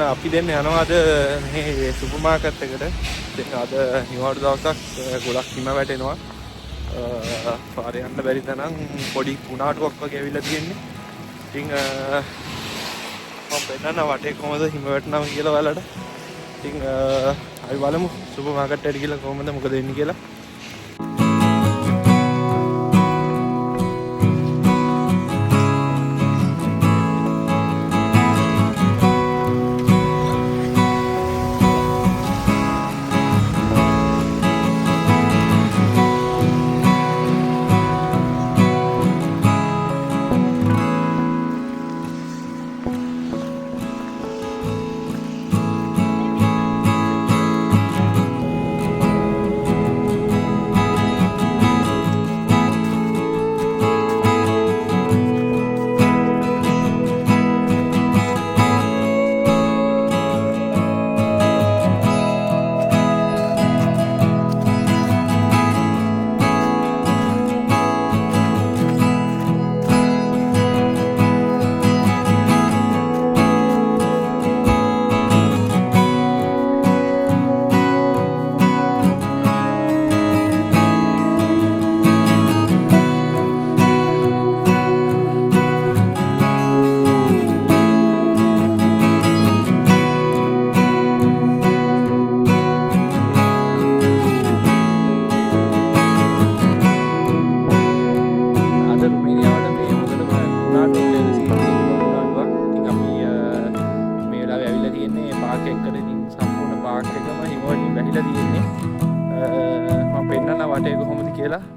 අපි දෙන්න යනවා අද මේ සුපර් මාකට් එකට. ඉතින් අද නිවාඩු දවසක් ගොඩක් හිම වැටෙනවා. පාරේ යන්න බැරි තරම් පොඩි කුණාටුවක් වගේ ඇවිල්ලා තියෙන්නේ. ඉතින් මම පෙන්නන වටේ කොහමද හිම වැටෙනවා කියලා ඔයාලට. ඉතින් අපි බලමු සුපර් මාකට් එකට ගිහලා කොහමද මොකද වෙන්නේ කියලා.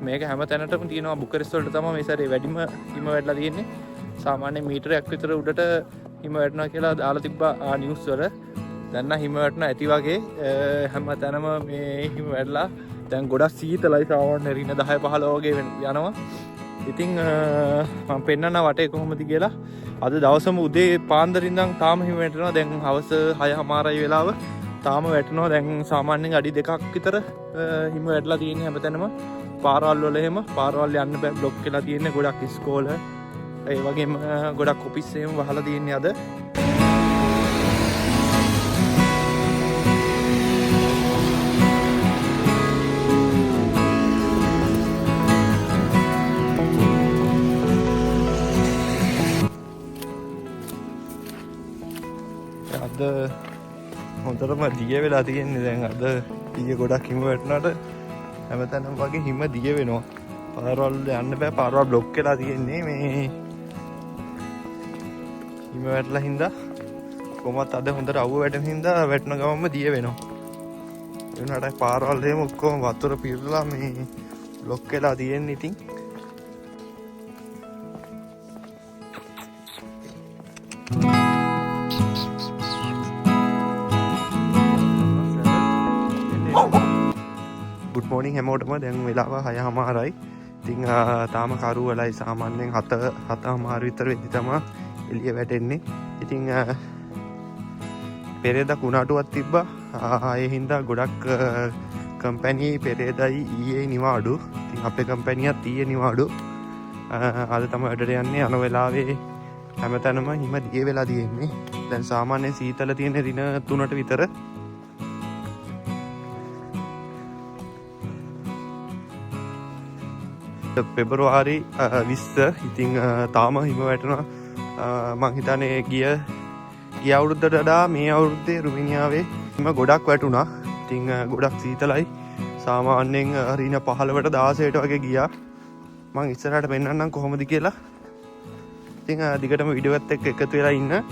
මේක හැම තැනටම තියෙනවා බුකරෙස්ට් වලට තමයි මේ සැරේ වැඩිම හිම වැටලා තියෙන්නේ. සාමාන්‍ය මීටරයක් විතර උඩට හිම වැටෙනවා කියලා දාලා තිබ්බා නිවුස් වල. දැන් නම් හිම වැටෙනවා ඇති වගේ හැම තැනම මේ හිම වැටලා දැන් ගොඩක් සීතලයි සාමාන්‍ය රින 10 15 වගේ යනවා. ඉතින් මම පෙන්නන්න වටේ කොහොමද කියලා. අද දවසම උදේ පාන්දර ඉඳන් තාම හිම වැටෙනවා. දැන් හවස 6:00 වෙලාව තාම වැටෙනවා. දැන් සාමාන්‍යයෙන් අඩි 2ක් විතර හිම වැටලා තියෙන්නේ හැමතැනම. පාරවල් වල එහෙම පාරවල් යන්න බෑ බ්ලොක් වෙලා තියෙන්නේ. ගොඩක් ඉස්කෝල ඒ වගේම ගොඩක් ඔෆිස් එහෙම වහලා තියෙන්නේ අද. අද හොඳටම දිය වෙලා තියෙන්නේ. දැන් අද දිය ගොඩක් හිම වැටුණාට හැමතැනම වගේ හිම දිය වෙනවා. පාරවල් යන්න බෑ. පාරවල් බ්ලොක් වෙලා තියෙන්නේ මේ හිම වැටලා හින්දා. කොහොමත් අද හොඳට අවුව වැටෙන හින්දා වැටෙන ගමන්ම දිය වෙනවා. ඒ වුණාට පාරවල් එහෙම ඔක්කොම වතුර පිරලා මේ බ්ලොක් වෙලා තියෙන්නේ. ඉතින් good morning හැමෝටම. දැන් වෙලාව 6:00. ඉතින් තාම කරුවලයි සාමාන්‍යයෙන් 7:00 විතර වෙද්දි තමයි එළිය වැටෙන්නේ. ඉතින් පෙරේදා කුණාටුවක් තිබ්බා. ඒ හින්දා ගොඩක් කම්පැනි පෙරේදායි ඊයේ නිවාඩු. ඉතින් අපේ කම්පැනියත් ඊයේ නිවාඩු. අද තමයි වැඩට යන්නේ. යන වෙලාවේ හැමතැනම හිම දිය වෙලා තියෙන්නේ. දැන් සාමාන්‍යයෙන් සීතල තියෙන දින 3ට විතර. පෙබරවාරි 20. ඉතින් තාම හිම වැටෙනවා. මං හිතන්නේ ගිය අවුරුද්දට වඩා මේ අවුරුද්දේ රුමිනියාවේ හිම ගොඩක් වැටුණා. ඉතින් ගොඩක් සීතලයි. සාමාන්‍යයෙන් රින 15ට 16ට වගේ ගියා. මං ඉස්සරහට පෙන්නන්නම් කොහොමද කියලා. ඉතින් දිගටම වීඩියෝ එකත් එක්ක එකතු වෙලා ඉන්න.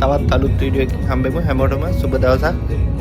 තවත් අලුත් වීඩියෝ එකකින් හම්බෙමු. හැමෝටම සුබ දවසක්.